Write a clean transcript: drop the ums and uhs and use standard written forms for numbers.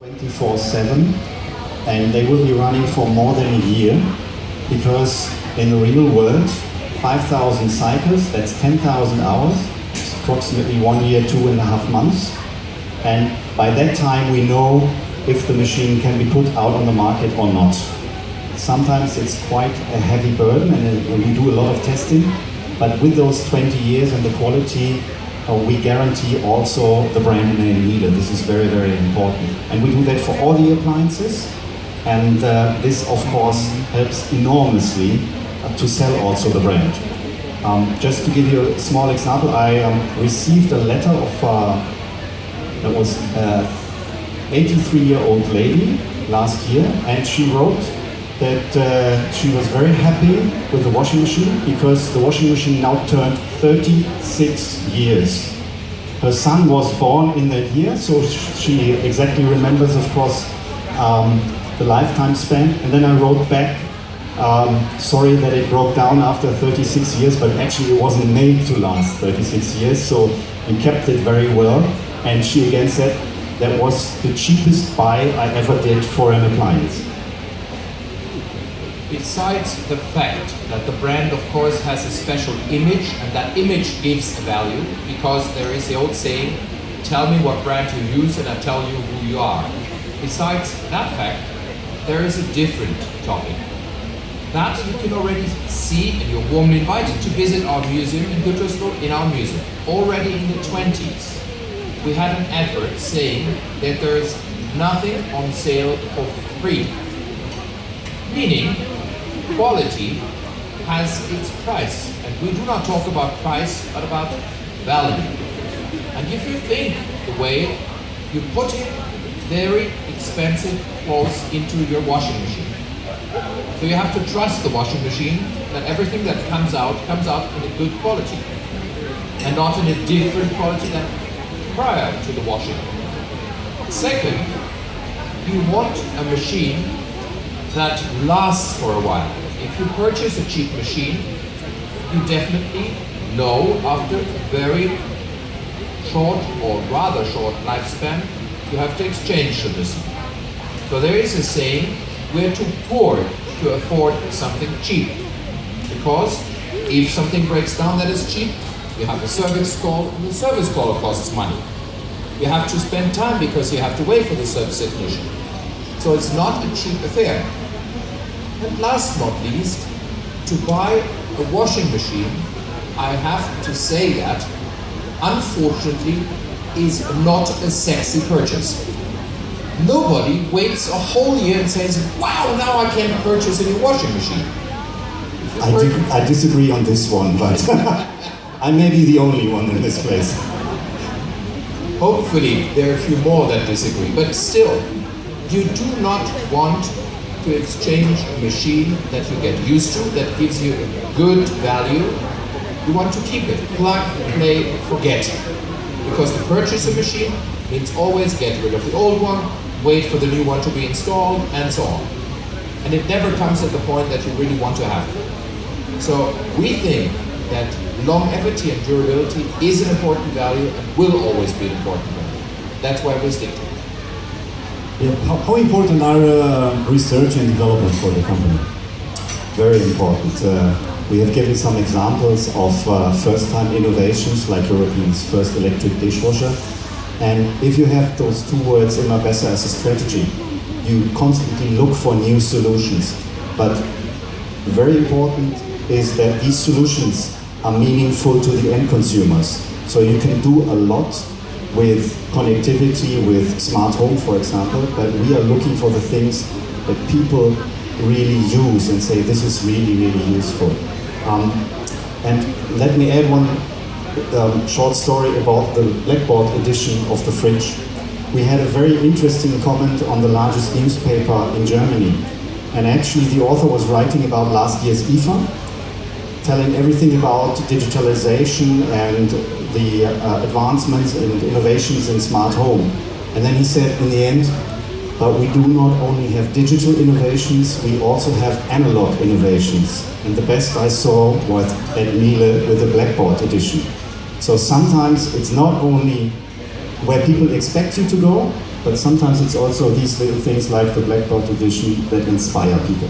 24/7, and they will be running for more than a year, because in the real world 5,000 cycles, that's 10,000 hours, it's approximately 1 year, 2.5 months, and by that time we know if the machine can be put out on the market or not. Sometimes it's quite a heavy burden, and we do a lot of testing, but with those 20 years and the quality, we guarantee also the brand name Miele. This is very, very important. And we do that for all the appliances, and this of course helps enormously to sell also the brand. Just to give you a small example, I received a letter of that was 83-year-old lady last year, and she wrote that she was very happy with the washing machine because the washing machine now turned 36 years. Her son was born in that year, so she exactly remembers, of course, the lifetime span. And then I wrote back, sorry that it broke down after 36 years, but actually it wasn't made to last 36 years, so we kept it very well. And she again said that was the cheapest buy I ever did for an appliance. Besides the fact that the brand, of course, has a special image, and that image gives a value, because there is the old saying, tell me what brand you use and I'll tell you who you are. Besides that fact, there is a different topic. That you can already see, and you're warmly invited to visit our museum in Gütersloh, in our museum. Already in the 20s, we had an advert saying that there is nothing on sale for free. Meaning, quality has its price, and we do not talk about price, but about value. And if you think the way you put in very expensive clothes into your washing machine, so you have to trust the washing machine that everything that comes out in a good quality, and not in a different quality than prior to the washing. Second, you want a machine that lasts for a while. If you purchase a cheap machine, you definitely know after a very short or rather short lifespan, you have to exchange the machine. So there is a saying, we're too poor to afford something cheap. Because if something breaks down that is cheap, you have a service call, and the service call costs money. You have to spend time because you have to wait for the service technician. So it's not a cheap affair. And last but not least, to buy a washing machine, I have to say that, unfortunately, is not a sexy purchase. Nobody waits a whole year and says, wow, now I can purchase a new washing machine. I disagree on this one, but I may be the only one in this place. Hopefully, there are a few more that disagree, but still, you do not want to exchange a machine that you get used to, that gives you a good value. You want to keep it. Plug, play, forget. Because to purchase a machine means always get rid of the old one, wait for the new one to be installed, and so on. And it never comes at the point that you really want to have it. So we think that longevity and durability is an important value and will always be an important value. That's why we stick to it. Yeah, how important are research and development for the company? Very important. We have given some examples of first-time innovations, like Europeans' first electric dishwasher. And if you have those two words, immer besser, as a strategy, you constantly look for new solutions. But very important is that these solutions are meaningful to the end consumers. So you can do a lot with connectivity, with smart home, for example, but we are looking for the things that people really use and say, this is really, really useful. And let me add one short story about the Blackboard edition of the fridge. We had a very interesting comment on the largest newspaper in Germany. And actually the author was writing about last year's IFA, telling everything about digitalization and the advancements and innovations in smart home. And then he said in the end, but we do not only have digital innovations, we also have analog innovations. And the best I saw was at Miele with the Blackboard edition. So sometimes it's not only where people expect you to go, but sometimes it's also these little things like the black belt edition that inspire people.